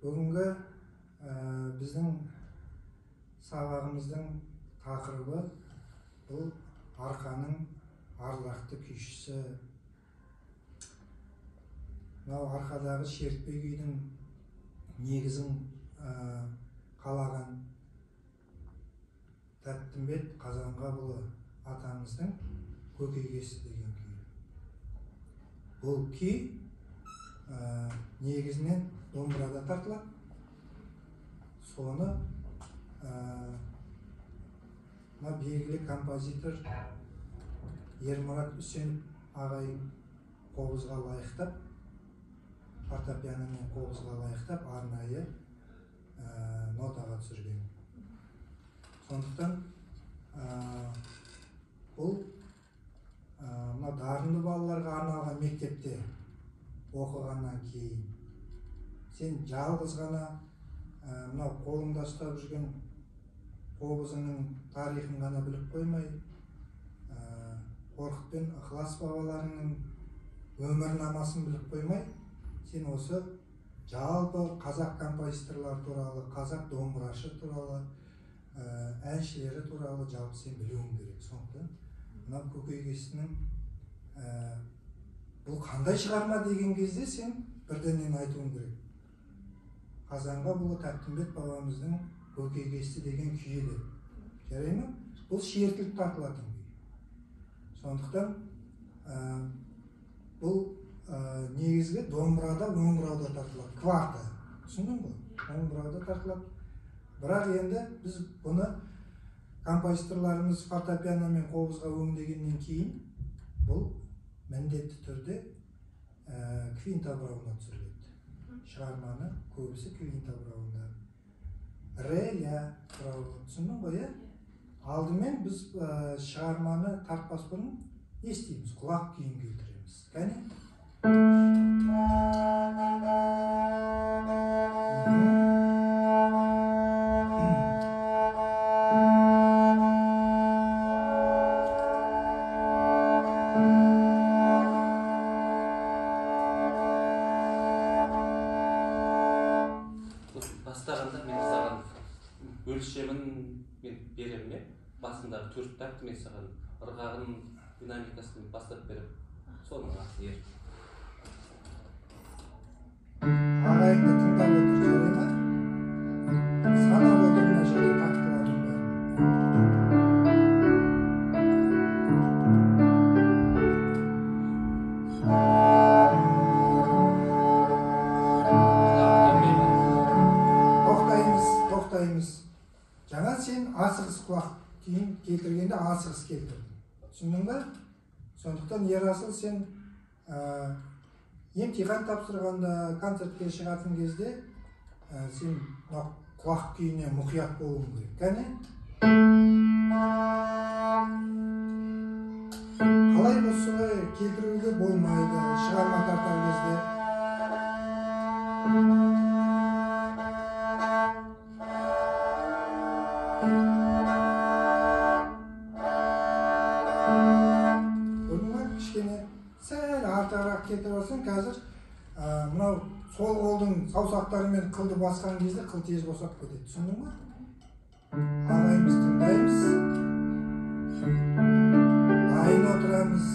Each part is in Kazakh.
Бүгінгі біздің сабағымыздың тақырыбы бұл арқаның арғақты күйшісі. Мынау арқадағы шертпе күйдің негізін қалаған Тәттімбет Қазанғапұлы атамыздың көкейкесі деген күй. Бұл күй негізінен домбырада тартылады. Соны белгілі композитор Ермұрат Үсенов ағай қобызға лайықтап, фортепиано мен қобызға лайықтап арнайы нотаға түсірген. Сондықтан бұл дарынды балаларға арналған мектепте оқығаннан кейін сен жалғыз ғана мынау қолыңда ұстап жүрген қобызыңның тарихын ғана біліп қоймай, Қорқыт пен Ықылас бабаларының өмірнамасын біліп қоймай, сен осы жалпы қазақ композиторлар туралы, қазақ домбырашы туралы, әншілері туралы жалпы сен білуің керек. Сондықтан мынау көкейкесінің бұл қандай шығарма деген кезде сен бірденен айтуың керек. Қазанғапұлы Тәттімбет бабамыздың көкейкесі деген күйі. Жарай ма? Бұл шертіліп тартылатын күй. Сондықтан бұл негізгі домбырада, өңірауда тартылады. Кварта. Түсіндің бе? Домбырада тартылады. Бірақ енді біз бұны композиторларымыз фортепиано мен қобызға өңдегеннен кейін бұл міндетті түрде квинта-бұрауына түсіріледі. Шығарманы көбісі квинта-бұрауында. Ре, ля, бұрау. Түсіндің ғой, е? Алдымен біз шығарманы тартпас бұрын не істейміз? Құлақ күйін келтіреміз. Кәне? Бастағанда мен саған өлшемін мен беремін, басындағы 4 такты мен саған ырғағын динамикасын бастап беріп, соның артын ер. Ағайынды тыңдап отыр, жарай ма? Санап отыр мына жерде тактылардың тоқтаймыз. Жаңа сен асығыс құлақ кейін келтіргенде асығыс келтірдің. Түсіндің бе? Сондықтан Ерасыл сен емтихан тапсырғанда, концертке шығатын кезде сен құлақ күйіне мұқият болуың керек. Кәне? Қалай болсылай келтіруге болмайды шығарма тартар кезде. Кетіп алсаң, қазір мынау сол қолдың саусақтарымен қылды басқан кезде қыл тез босап кетеді. Түсіндің ба? Ағайымыз тыңдаймыз. Дайын отырамыз.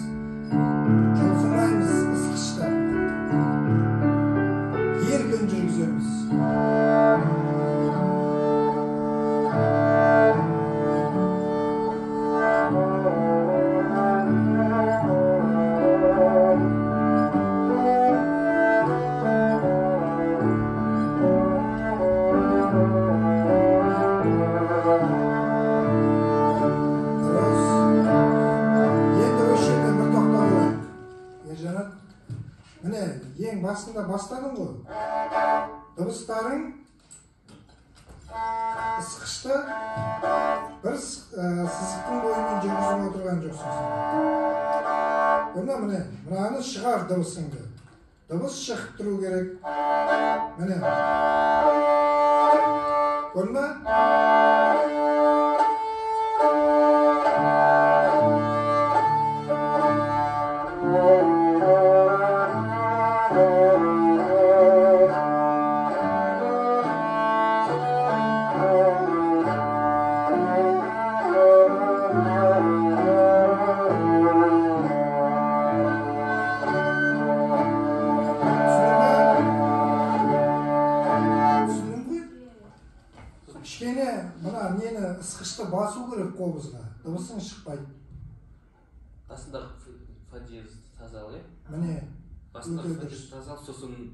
Жылқымаймыз ысқышта. Еркін жүргіземіз. Басында бастадың ғой. Дыбыстарың ысқышта бір сызықтың бойымен жүргізіп отырған жоқсың. Мынаны шығар дыбысыңды. Дыбыс шығып тұру керек. Міне. Көрді ме? басқышты басу керек қобызға, дыбысың шықпайды. Басында фа диез тазал, иә? Міне, Басында өте фа диез дұрыс. тазал, сосын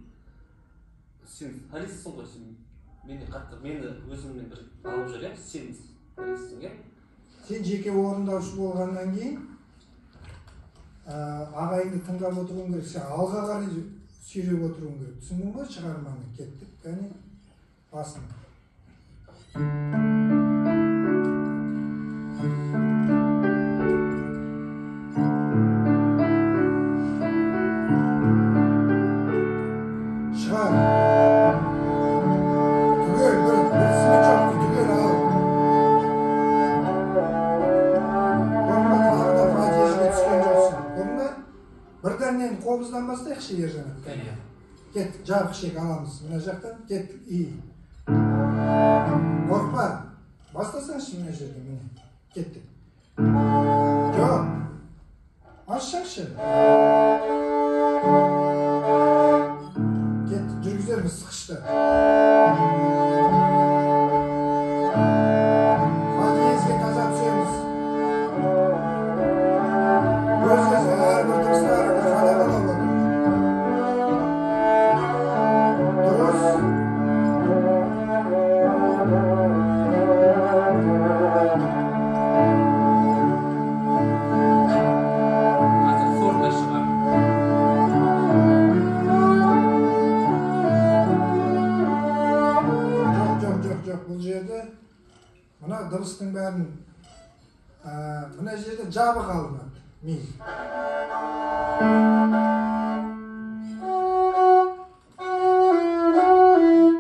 сен солистсің ғой, сен мені өзіммен бір алып жүремін, сен солистсің, иә? Сен жеке орындаушы болғаннан кейін ағайынды тыңдап отыруың керек, сен алға қарай сүйреп отыруың керек. Түсіндің бе шығарманы? Кеттік, кәне басын. Шығар. Түгел, бір смет жоқты, түгел ал. Көрінбе, тағы да фадежге түскен жоқсың. Көрінбе? Бірден қобыздан бастайықшы Ержанат. Кәне. Кеттік, жабық шек аламыз. Мына жақтан кеттік, үй. Қорқпа. Бастасаңшы мына жерде, міне. Кеттік. Жоқ. Ашсаңшы. Кеттік, жүргізерміз сықышты. Фадиезге таза түсеміз. Өзі әрбір дыбыстары қадағалап отыр. Дұрыс. Қазір форда шығар. Жоқ, бұл жерде мына дыбыстың бәрін мына жерде жабық алынады. Ми.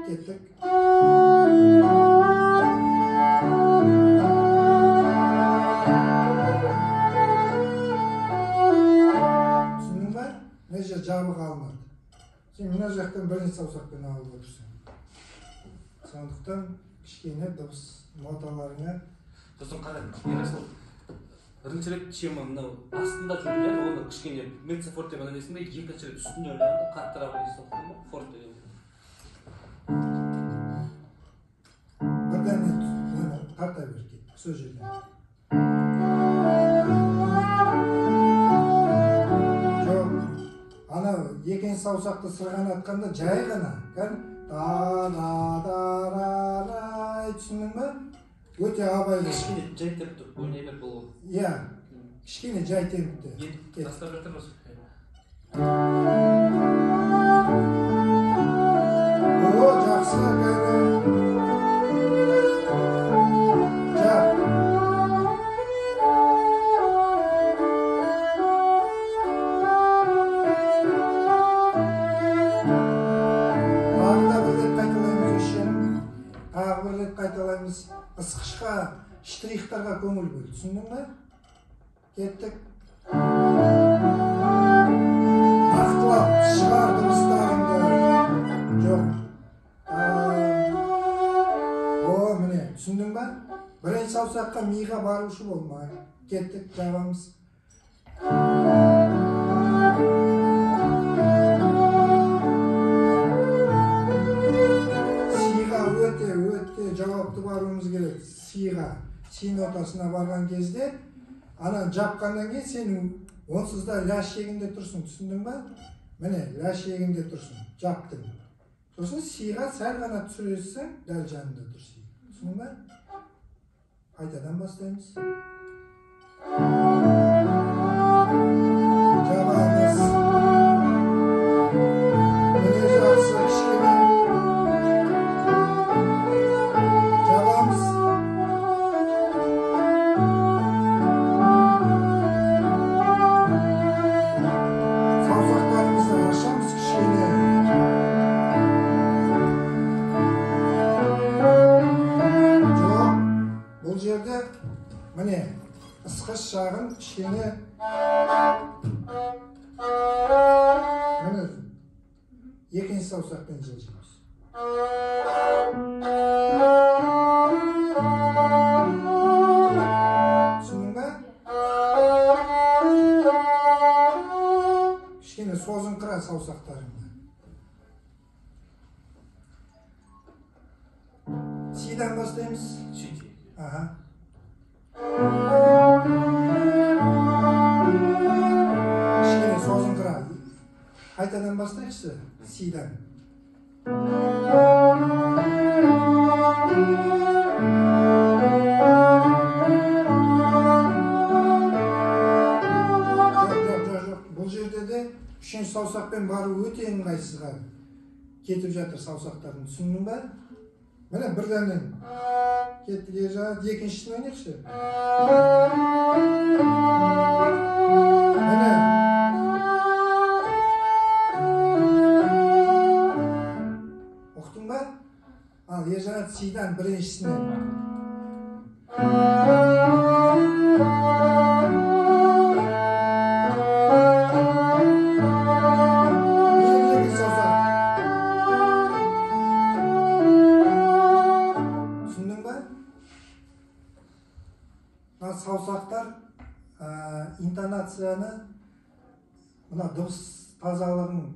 Кеттік. Түсіндің бе? Мына жер жабық алынады. Сен мына жақтан бірінші саусақпен алып отырсың. Сондықтан кішкене дыбыс ноталарына Сосын қарай, Ерасыл, бірінші рет чем мынау астында жүрген, оны кішкене меццо форте несінде, екінші рет үстінде ойланды, қаттырақ естіп оқыдың ба? Форте. бірден тарта бер кет, сол жерден. Жоқ, анау екінші саусақты сырғанатқанда жай ғана, да-да-да-да-да, түсіндің бе? Өте абайлы. Кішкене жай теп тұр, ойнай бер бұл. Иә, кішкене жай темпті. Енді тастап жатырмыз. О, жақсы, кәне. Жап. Тағы да бір рет қайталаймыз, үшенім. Тағы бір рет қайталаймыз. Ысқышқа, штрихтарға көңіл бөл. Түсіндің бе? Кеттік. Нақтылап шығар дыбыстарыңды. Жоқ. О, міне, түсіндің бе? Бірінші саусаққа миға барушы болма. Кеттік, жабамыз. Сиға өте жауапты баруымыз керек. Сиға, си нотасына барған кезде, ана жапқаннан кейін сен онсыз да ля шегінде тұрсың, түсіндің ба? Міне, ля шегінде тұрсың, жаптың. Сосын сиға сәл ғана түсіресің, дәл жанында тұрсың. Түсіндің ба? Қайтадан бастаймыз. Жабамыз. Міне жақсы, кішкене. Жабамыз. Саусақтарымызды ашамыз кішкене. Жоқ, бұл жерде міне ысқыш жағын кішкене міне екінші саусақпен жылжимыз. Түсіндің бе? Кішкене созыңқыра саусақтарыңды. Сидан бастаймыз. Сөйте. Аха. бастайықшы. Сидан. Жоқ. Бұл жерде де үшінші саусақпен бару өте ыңғайсызға кетіп жатыр саусақтардың. Түсіндің ба? Міне бірден кеттік ержан, екіншісін ойнайықшы. Міне. Ұқтың ба? Ал ержан сидан біріншісінен. Саусақтар интонацияны, мына дыбыс тазалығының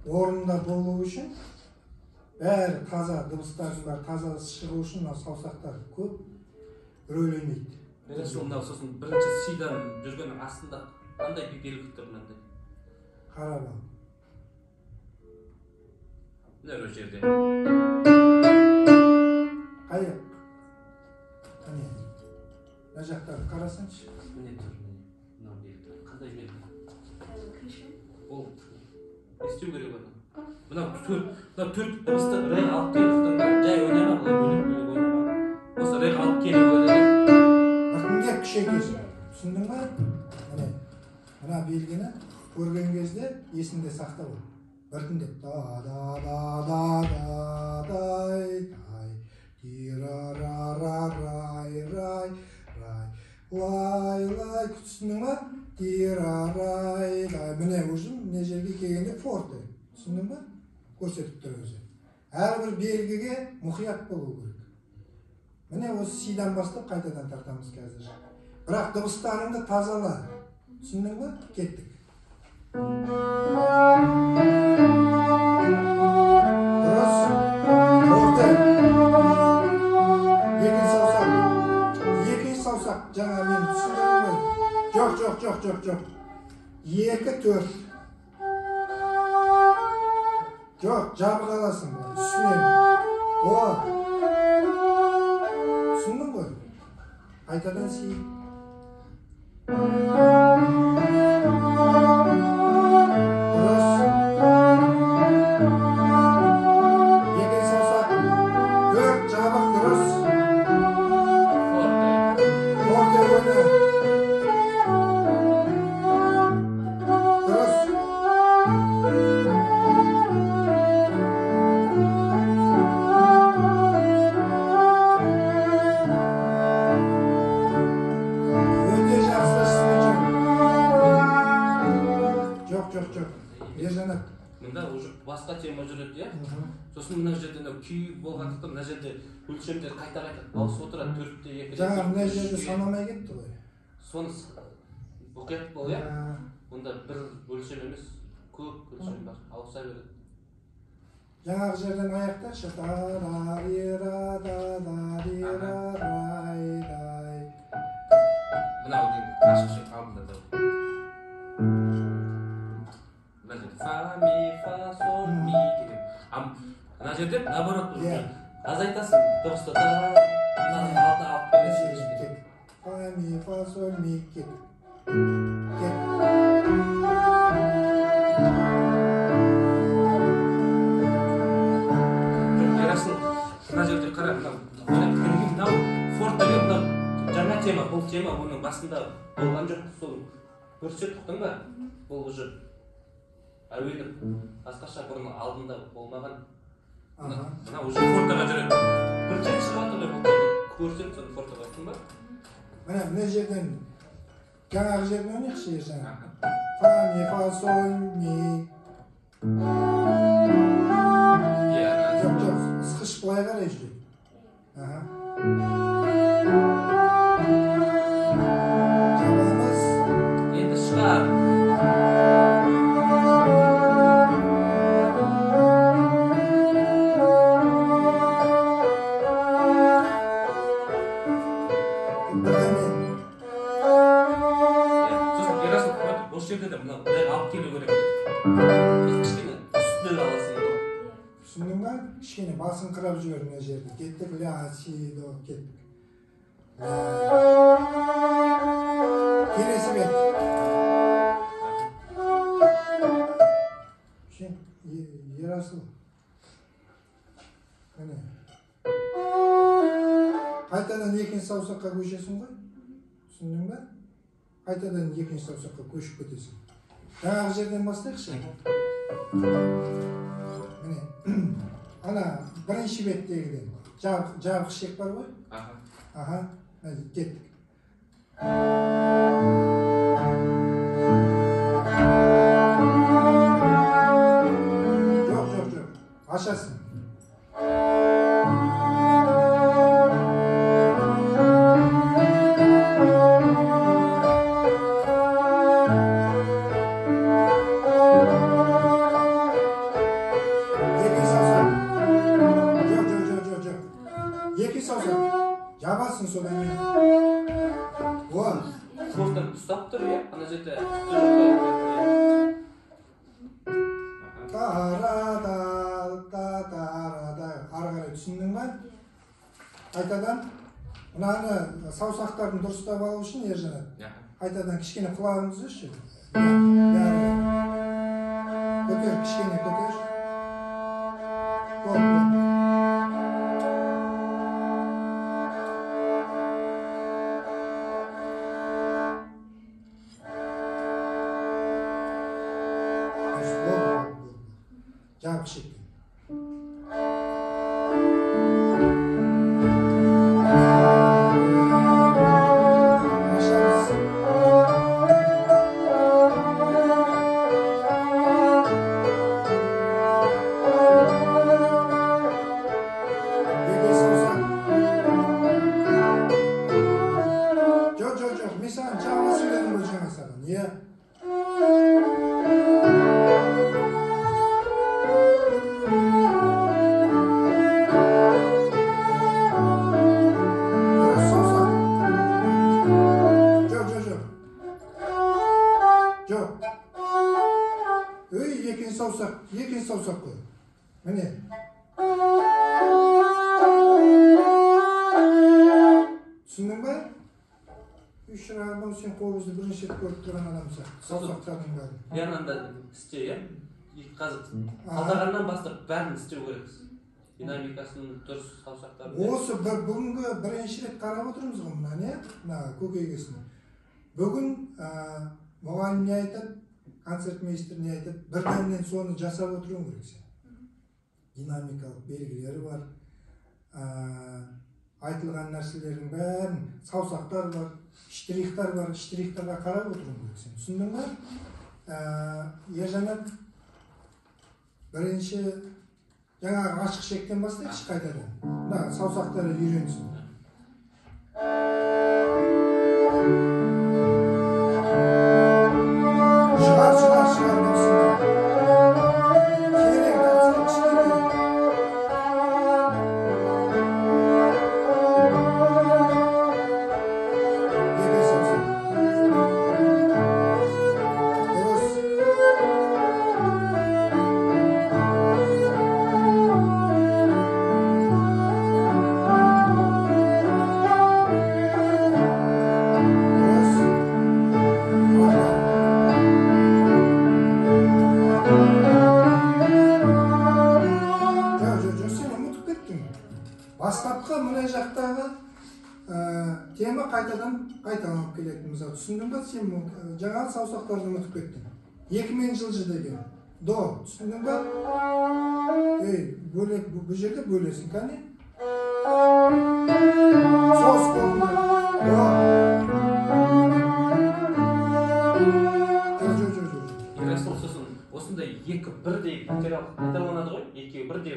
орнында болу үшін, бәрі таза, дыбыстардың бәрі таза шығу үшін мына саусақтар көп рөл ойнайды. Сосын бірінші сидан жүрген астында қандай белгі тұр мынандай? Қарап ал. Мына бір жерде. Қайық. Қане. Мына жақтарды қарасаңшы. Міне тұр, мынау белгі. Қандай белгі? Кришен. Ол не істеу керек оны? Мынау төрт дыбысты ре алып келіп жай ойнама, бөлек ойнама. Осы ре алып келіп ойнайды. Біртіндеп күшейтесің. Түсіндің ба? Мына белгіні көрген кезде есіңде сақта бол. Біртіндеп лай, түсіндің ба? Міне ұжым, міне жерге келгенде форте. Түсіндің ба? Көрсетіп тұр өзі. Әрбір белгіге мұқият болу керек. Міне осы сидан бастап қайтадан тартамыз қазір. Бірақ дыбыстарыңды тазала. Түсіндің ба? Кеттік. Дұрыс. Форте. Екінші саусақ. Жаңа мен түсіндірдім ғой. Жоқ. 2-4. Жоқ, жабық аласың. Үстінен. О. Түсіндің ғой? Қайтадан си. Мында уже басқа тема жүреді, иә? Сосын мына жерде күй болғандықтан мына жерде өлшемдер қайта-қайта ауысып отырады, 4-те 2. Жаңа мына жерде санамай кетті ғой. Соны бұқият бол, иә? Онда бір өлшем емес, көп өлшем бар, ауыса береді. Жаңағы жерден аяқташы. Мынау дейін ашықшы алдында да. Фа, ми, фа, сол, ми деген. Мына жерде наоборот азайтасың дыбысты мынаның алдына алып келесің. Фа, ми, фа, сол, ми, кет. Мына жерде қара, мынау форт деген мынау жаңа тема, бұл тема оның басында болған жоқ, сол көрсет ұқтың ба? Бұл уже әуелі басқаша бұрын алдында болмаған. Мына уже фортаға жүреді. Бірден шығады ғой бұл көрсет соны фортаға, ұқтың ба? Мына жерден жаңағы жерден ойнайықшы ержан. Фа, ми, фа, сол, ми. Жоқ, сықыш былай қарай жүреді. Жабамыз. Енді шығар. Осы жерде де мына алып келу керек. Түсіндің ба? Кішкене басын қырап жібер мына жерде. Кеттік, ля, си, до, кеттік. Келесі бет. Ерасыл. Міне. Қайтадан екінші саусаққа көшесің ғой. Түсіндің ба? Қайтадан екінші саусаққа көшіп кетесің. Жаңағы жерден бастайықшы. Міне. Ана бірінші беттегіден. Жабық ішек бар ғой? Аха. Кеттік. Жоқ. Ашасың. Екі саусақ. Жабасың содан кейін. Ол. Соғыстан ұстап тұр, иә? Ана жерде. Ары қарай түсіндің ба? Қайтадан мынаны саусақтарын дұрыстап алу үшін Ержанат. Қайтадан кішкене құлағымызды ше. Көтер, кішкене көтер. Жабық шеккен. Жоқ, мен саған жабық сөйледім ғой жаңа саған, иә? Екінші саусақ қой. Міне. Түсіндің ба? Үш жағынан сен қолымызды бірінші рет көріп тұрған адамсың. Саусақтардың бәрін. Яғнанда істе, иә? Қазір қалдағаннан бастап бәрін істеу керекпіз. Динамикасын, дұрыс саусақтарын. Осы бүгінгі бірінші рет қарап отырмыз ғой мына, не? Мына көкейгесін. Бүгін мұғалім не айтады? Концертмейстер не айтады? Бірден соны жасап отыруың керек сен. Динамикалық белгілері бар. Айтылған нәрселердің бәрін, саусақтар бар, штрихтар бар, штрихтарға қарап отыруың керек сен. Түсіндің ба? Ержанат бірінші жаңағы ашық шектен бастайықшы қайтадан. Мына саусақтары үйренсін. Бастапқы мына жақтағы тема қайталанып келетін. Мысалы, түсіндің ба? Сен жаңағы саусақтарды ұмытып кеттің. Екімен жылжы деген. До, түсіндің ба? Бұл жерде бөлесің, кәне? Сос қолында. До. Ерасыл сосын осындай екі бірдей материал қайталанады ғой, екеуі бірдей,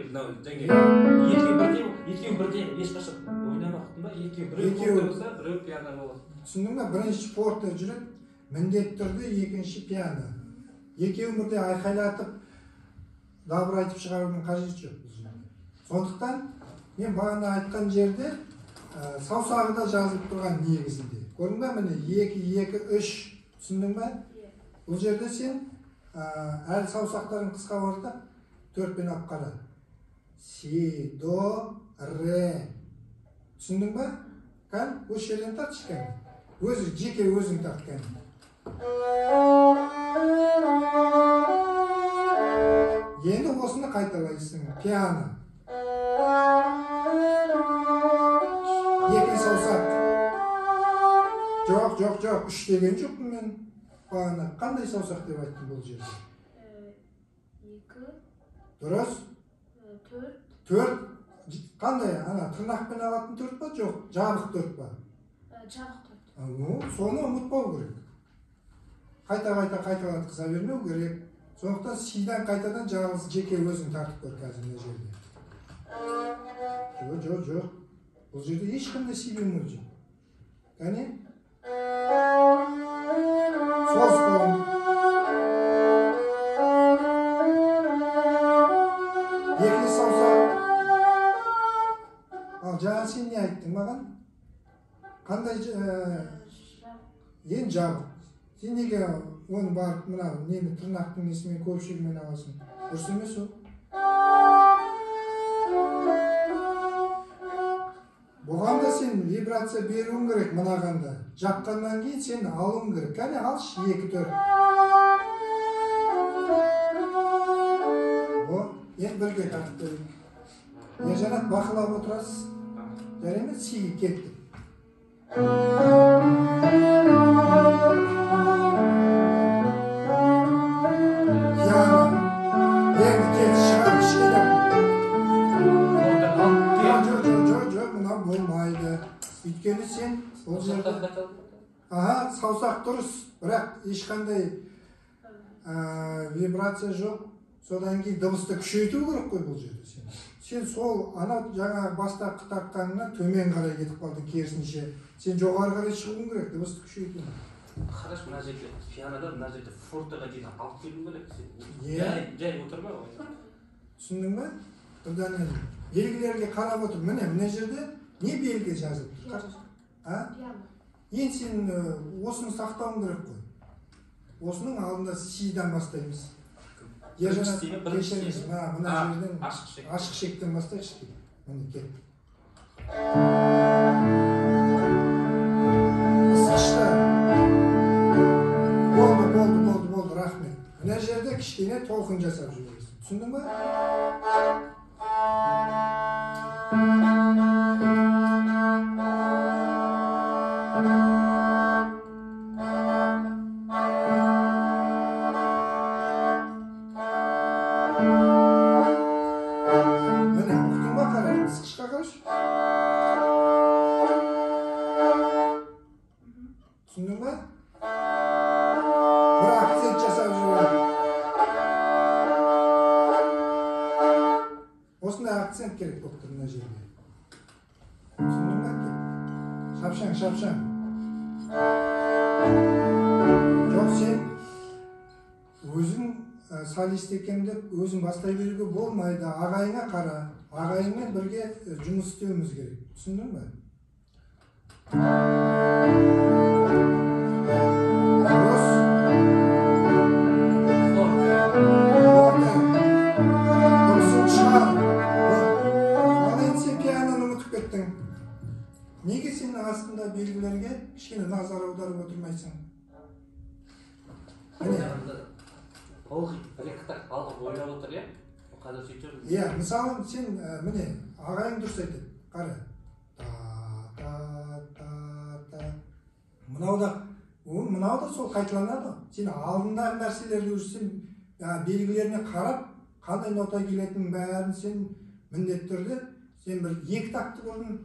екеуі бірдей ешқашан ойнамақтың ба? Екеуі болса, біреу пиано болады. Түсіндің ба? Бірінші спортта жүріп, міндетті түрде екінші пиано. Екеуі бірдей айқайлатып, дабыр айтып шығарудың қажеті жоқ. Сондықтан мен бағана айтқан жерде саусағы да жазылып тұрған негізінде. Көрдің ба? Міне 2, 2, 3. Түсіндің ба? Бұл жерде сен әл саусақтарын қысқа барды, 4 пен алып қара. си, до, ре. Түсіндің ба? Кән, осы жерден тартшы кән. Өзі, жеке өзің тарт кән. Енді осыны қайталайсың. Пиано. Екі саусақ. Жоқ, үш деген жоқпын мен. Бағана қандай саусақ деп айттым бұл жерде? Екі. Дұрыс? Төрт. Төрт. Қандай? Ана тырнақпен алатын төрт па? Жоқ, жабық төрт па? Жабық төрт. Соны ұмытпау керек. Қайталатқыза бермеу керек. Сондықтан сидан қайтадан жалғыз жеке өзің тартып көр қазір мына жерде. Жоқ. Бұл жерде ешқандай си бемол жоқ. Кәне? Сол қолың. Екі саусақ. Ал жаңа сен не айттың маған? Қандай ең жабық. Сен неге оны барып мына нені тырнақтың несімен көпшілігімен аласың? Дұрыс емес ол. Бұған да сен вибрация беруің керек мынағанда. Жапқаннан кейін сен алуың керек. Кәне алшы 2-4. Енді бірге тартып көрейік. Ержанат бақылап отырасыз. Жарайды ма? Си кеттік. Өйткені сен ол жерде саусақ дұрыс, бірақ ешқандай вибрация жоқ. Содан кейін дыбысты күшейту керек қой бұл жерде сен. Сен сол ана жаңа бастапқы тартқаныңнан төмен қарай кетіп қалдың, керісінше. Сен жоғары қарай шығуың керек, дыбысты күшейту. Қараш, мына жерде пианода мына жерде фортаға дейін алып келу керек. Жай отырма ғой. Түсіндің ба? Бұдан енді белгілерге қарап отыр. Мына жерде не белгі жазып тұр? Пиано. Енді сен осыны сақтауың керек қой. Осының алдында сидан бастаймыз. Ержанат кешіріңіз, мына жерден ашық шектен бастайықшы. Міне кет. Ысқышты. Болды, рахмет. Мына жерде кішкене толқын жасап жүресің. Түсіндің ба? Түсіндің ба? Бір акцент жасап жүреді. Осындай акцент керек болып тұр мына жерде. Түсіндің ба? Шапшаң. Жоқ, сен өзің солист екен деп өзің бастай беруге болмайды. Ағайыңа қара. Ағайыңмен бірге жұмыс істеуіміз керек. Түсіндің ба? Неге сен астында белгілерге кішкене назар аударып отырмайсың? Ректор алғы ойлап отыр, е? Қазір сөйтіп жүрмін. Мысалы сен, міне, ағайың дұрыс айтады. Қара. Мынау да сол қайталанады. Сен алдындағы нәрселерді жүрсен, белгілеріне қарап, қандай нота келетінін бәрін сен міндетті түрде, сен бір 2 такты бұрын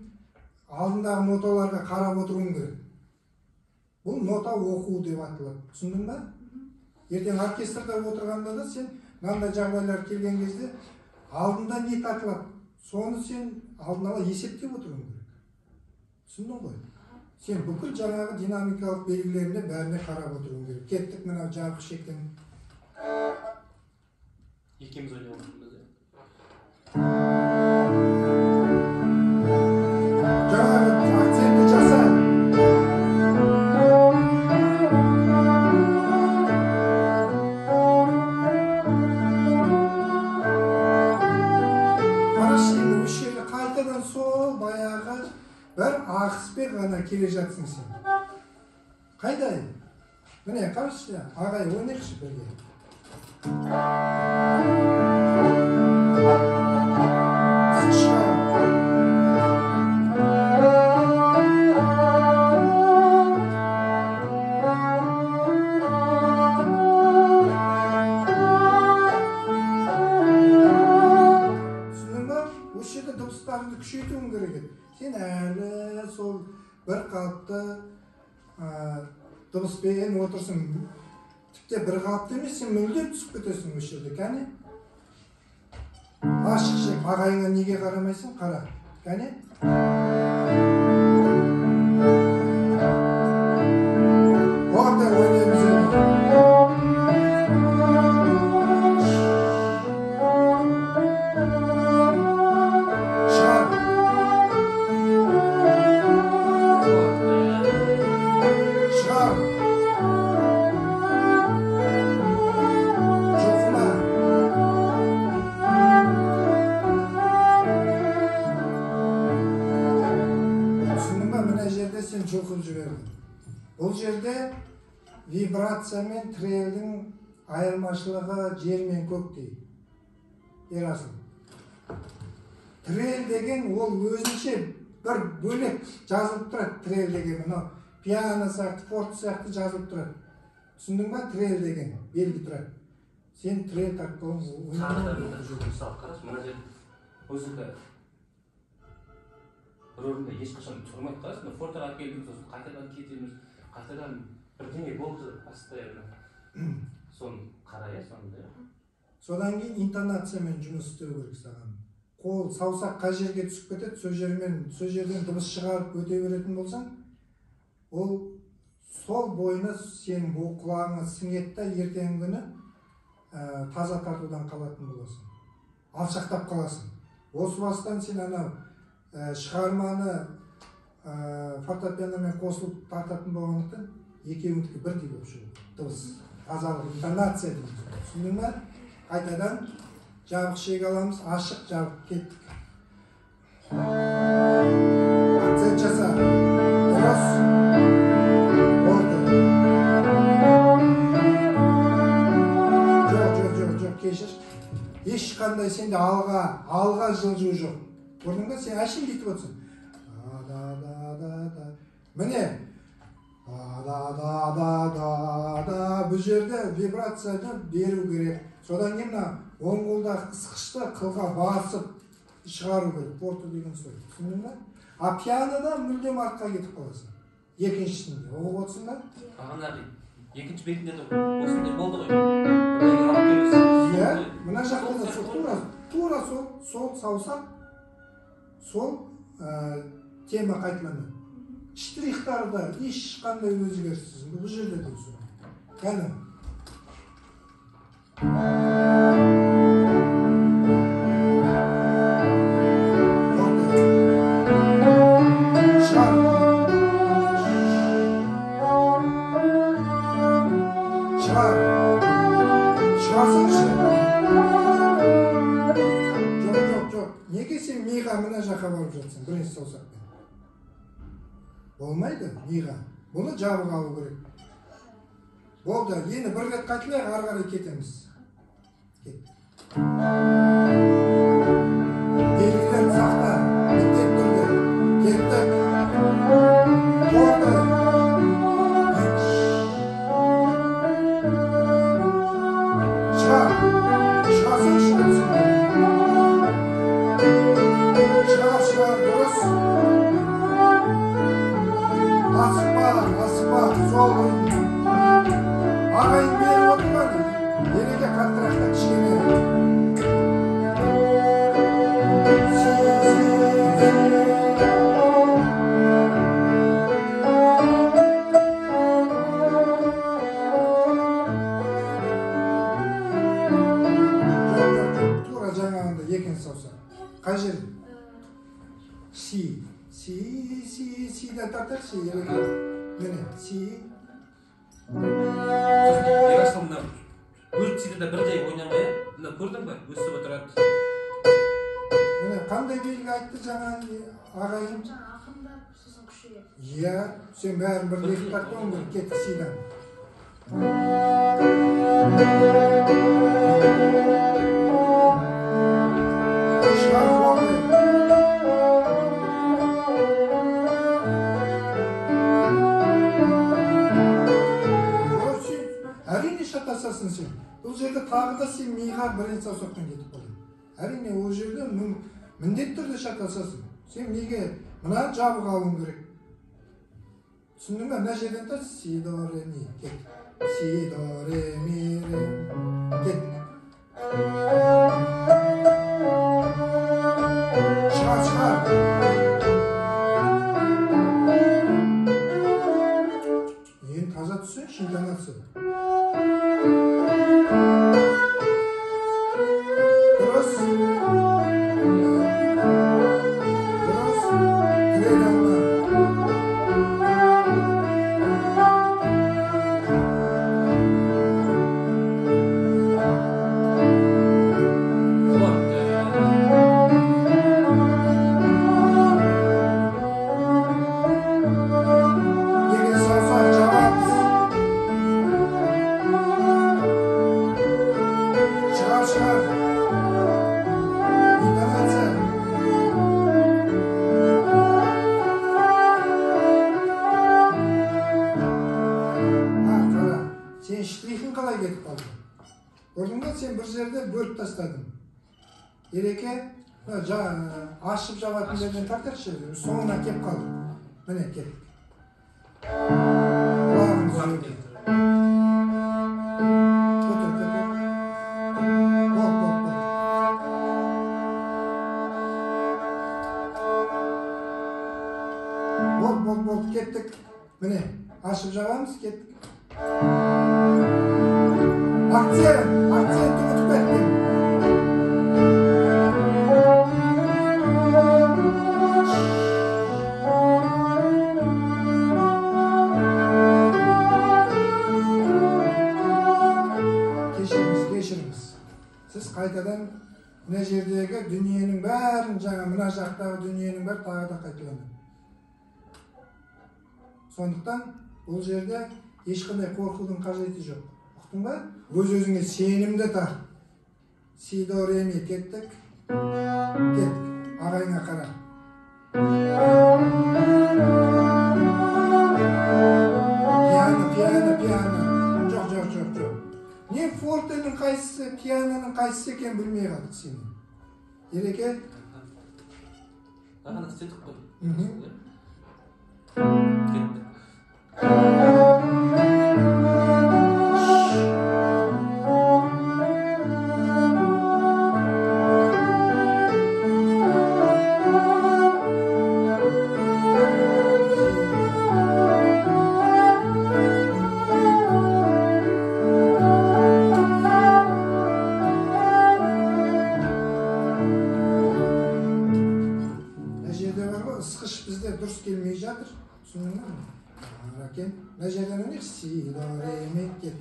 алдындағы ноталарға қарап отыруың керек. Бұл нота оқу деп аталады. Түсіндің ба? Ертең оркестрда отырғанда да сен мынандай жағдайлар келген кезде алдында не тартылады, соны сен алдын ала есептеп отыруың керек. Түсіндің ғой? Сен бүкіл жаңағы динамикалық белгілеріне бәріне қарап отыруың керек. Кеттік мына жабық шектен. Екеуміз ойлап отырмыз. Ертеден сол баяғы бір ақыспен ғана келе жатсың сен. Қайда? Міне қарашы, ағай ойнайықшы бірге. Дыбыстарыңды күшейтуің керек еді. Сен әлі сол бір қалыпты дыбыспен отырсың. Тіпті бір қалыпты емес, сен мүлдем түсіп кетесің осы жерде. Кәне? Ашықшы, ағайыңа неге қарамайсың? Қара. Кәне? Орда ойнаймыз енді. Жоқып жіберді. Бұл жерде вибрация мен трелдің айырмашылығы жер мен көктей. Ерасыл. Трел деген ол өзінше бір бөлек жазылып тұрады. Трел деген мынау пиано сияқты, форт сияқты жазылып тұрады. Түсіндің ба? Трел деген белгі тұрады. Сен трел тартпауың мына жер өзіңді рөлінде ешқашан тұрмайды. Қарасың, фортаға келдіңіз, сосын қайтадан кетеміз, қайтадан бірдеңе болды постоянно. Соны қара, сонда. Содан кейін интонациямен жұмыс істеу керек саған. Қол, саусақ қай жерге түсіп кетеді, сол жерден дыбыс шығарып өте беретін болсаң, ол сол бойына сенің құлағыңа сіңеді да ертеңгі күні таза тартудан қалатын боласың. Алшақтап қаласың. Осы бастан сен анау шығарманы фортепианомен қосылып тартатын болғандықтан екеуіңдікі бірдей болып шығады. Дыбыс, тазалық, интонация дейміз. Түсіндің ба? Қайтадан жабық шек аламыз, ашық жабық кеттік. Акцент жаса. Дұрыс. Болды. Жоқ, кешір. Ешқандай сенде алға жылжу жоқ. Көрдің ба, сен әшін кетіп отырсың. Міне. Бұл жерде вибрацияны беру керек. Содан кейін оң қолдағы қысқышты қылға басып шығару керек. Порты деген сөз. Түсіндің ба? А пианода мүлдем артқа кетіп қаласың. Екіншісінде. Оғып отырсың ба? Ағандар, екінші бетінде де осындай болды ғой. Иә, мына жақта да тура сол саусақ сол тема қайталанады. Штрихтарда ешқандай өзгеріссіз. Бұл жерде де сол. Кәні. Неге сен миға мына жаққа барып жатсың, бірінші саусақпен? Болмайды, миға. Бұны жабық алу керек. Болды, енді бір рет қайтылайық, ары қарай кетеміз. Кет. Белгілерін сақта, мектеп түрде. Кеттік. Болды. Ағайын беріп отырмады. Ереге қаттырақта кішкене. Тура жаңағында екінші саусақ. Қай жер? Сиді тартар, си ереге. Міне, си. Ерасылында өрт сиді де бірдей ойнамай, көрдің ба? Өсіп отырады. Міне, Қандай белгі айтты жаңа ағайын? Жаңа ақырындап сосын күшейеді. Иә, сен бәрін бір екі тартуың керек, кеттік сыйдан. Шығар қолды. Әрине шатасасың сен. Бұл жерде тағы да сен миға бірінші саусақпен кетіп қалдың. Әрине ол жерде міндетті түрде шатасасың. Сен миге мына жабық алуың керек. Түсіндің бе? Мына жерден тас си до ре ми кет. Си до ре ми ре кет. Шығар. Ең таза түсін, шинтанасы. Дұрыс. Тірек алма. Егер саусақ жабамыз. Шығар. Интонация. Қара, сен штрихін қалай кетіп қалдың? Көрдің бе, сен бір жерде бөліп тастадың. Ереке, ашып жабатын жерден тартыршы, соңына кеп қалдың. Міне, кеттік. Құлағымыз өтті. Көтір. Бол, кеттік. Міне, ашып жабамыз, кеттік. Акцент ұмытып кеттім. Кешіріңіз. Сіз қайтадан мына жердегі дүниенің бәрін, жаңа мына жақтағы дүниенің бәрі тағы да қайталанды. Сондықтан бұл жерде ешқандай қорқудың қажеті жоқ. Ұқтың ба? Өз-өзіңе сенімді тарт. Си до ре ми кеттік. Ағайыңа қара. Пиано. Жоқ. Не фортенің қайсысы, пианоның қайсысы екен білмей қалдық сені. Ереке? Ағаны істедік қой. Ысқыш бізде дұрыс келмей жатыр. Түсіндің бе? Ракен, мына жерден өнер си до ре ми кет.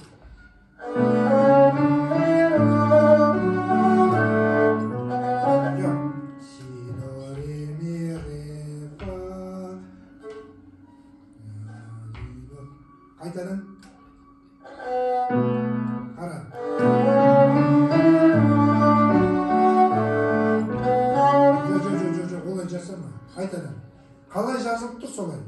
Жоқ. Си до ре ми ре фа. Қайтадан. Қара. Жоқ, олай жасама. Қайтадан. Қалай жазылып тұр солай?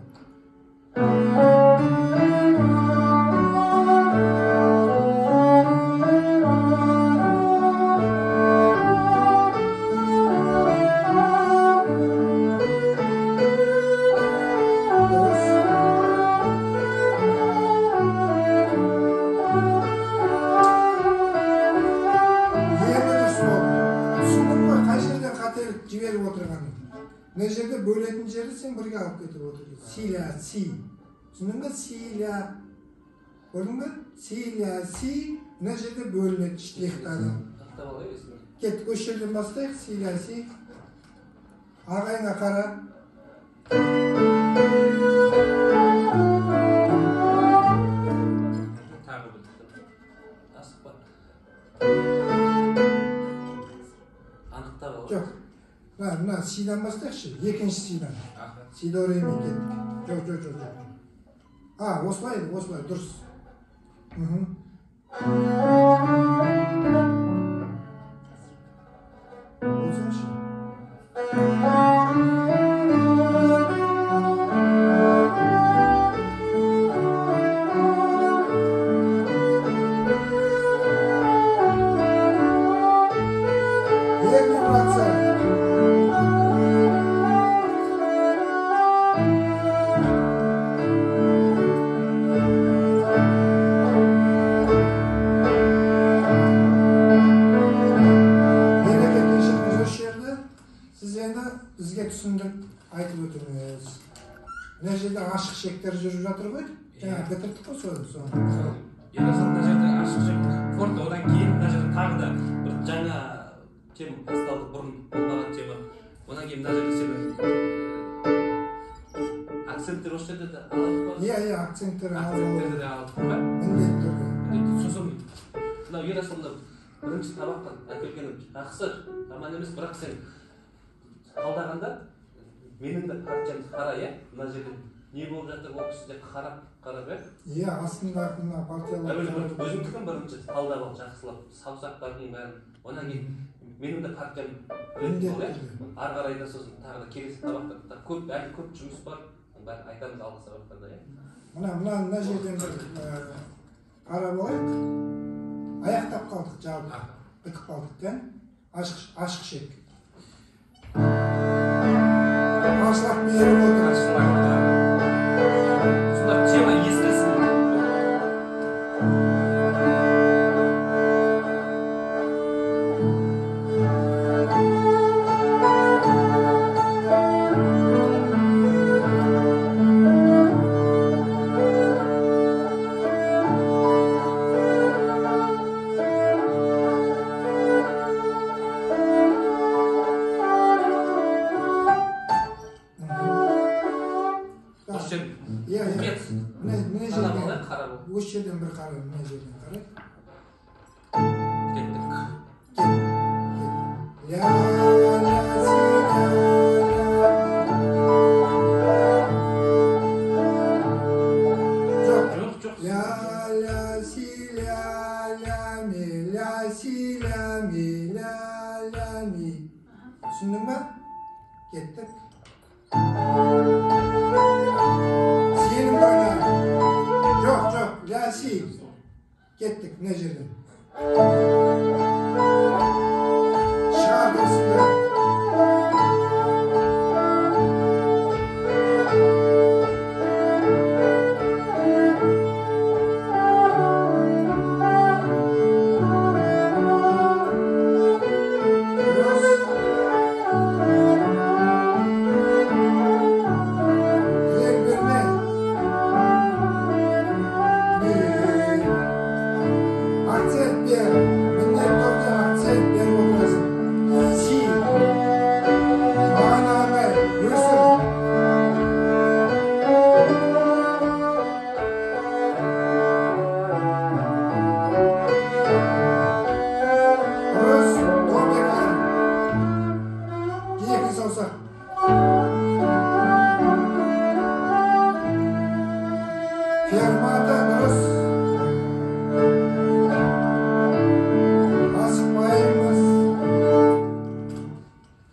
Жіберіп отырғанын. Мына жерде бөлетін жерді сен бірге алып кетіп отырсың. Силя, си. Түсіндің бе? Силя. Көрдің бе? Силя, си. Мына жерде бөлінеді штрихтары. Кеттік, осы жерден бастайық. Силя, си. Ағайыңа қара. Жоқ. мына сидан бастайықшы, екінші сидан. Аха. Си до ре ми кеттік. Жоқ. Осылай, дұрыс. Болсаңшы. Бізге түсіндіріп айтып өтіңіз. Мына жерде ашық шектер жүріп жатыр ғой. Жаңа бітірдік қой соны. Ерасыл мына жерде ашық шек форт, одан кейін мына жерде тағы да бір жаңа тема басталды, бұрын болмаған тема. Одан кейін мына жерде сенің акценттер осы жерде де алып бар. Иә, акценттер акценттерді де алып бар. Міндетті түрде. Сосын мынау Ерасылды бірінші табаққа әкелгені жақсы, жаман емес, бірақ сен қалдағанда менің де партиямды қара, иә? Мына жерде не болып жатыр, ол кісіде қарап, иә? Иә, астындағы мына партиялар. Өзімдікін бірінші талдап ал, жақсылап, саусақтардың бәрін. Одан кейін менің де партиям ретінде, ары қарай да сосын тағы да келесі табақтарда әлі көп жұмыс бар. Бәрін айтамыз алғы сабақтарда, иә? Мына жерден бір қарап алайық. Аяқтап қалдық, жалпы. Бітіп қалдық, да? Ашық шек. Қарсылап беріп отыр. Сонда тема ескілсін. Осы жерден бір қарай, мына жерден қарай. Кеттік. Жоқ. Ля си ля ми, ля си ля ми, ля ми. Түсіндің ба? Кеттік. Сенің ойна. Жоқ, ля си. Кеттік, мына жерден. Шығар осында. Fermata dұрыс. Асықпаймыз.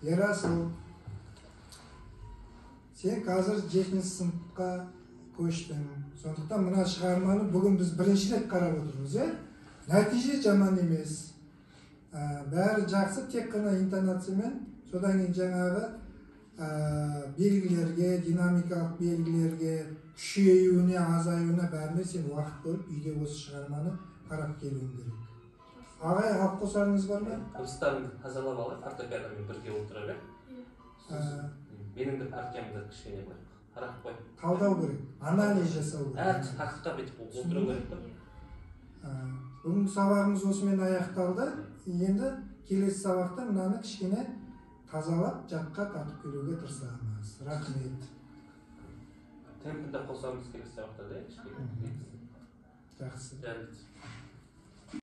Ерасыл, сен қазір 7-ші сыныпқа көштің. Сондықтан мына шығарманы бүгін біз бірінші рет қарап отырмыз, е? Нәтиже жаман емес. Бәрі жақсы, тек қана интонациямен, содан кейін жаңағы белгілерге, динамикалық белгілерге, күшеюіне, азаюына бәріне сен уақыт көріп, үйде осы шығарманы қарап келуің керек. Ағай, алып қосарыңыз бар ма? Дыбыстарыңды тазалап алайық, фортепианомен бірге отыра бер. Менің де партиямда кішкене бар. Қарап қой. Талдау керек, анализ жасау керек. Тақырыпқа бүйтіп отыру керек қой. Бүгінгі сабағымыз осымен аяқталды. Енді келесі сабақта мынаны кішкене тазалап, жатқа тартып келуге тырысамыз. Рахмет. Темпінде қосамыз келесі сабақта, да? Жақсы. Жарайды.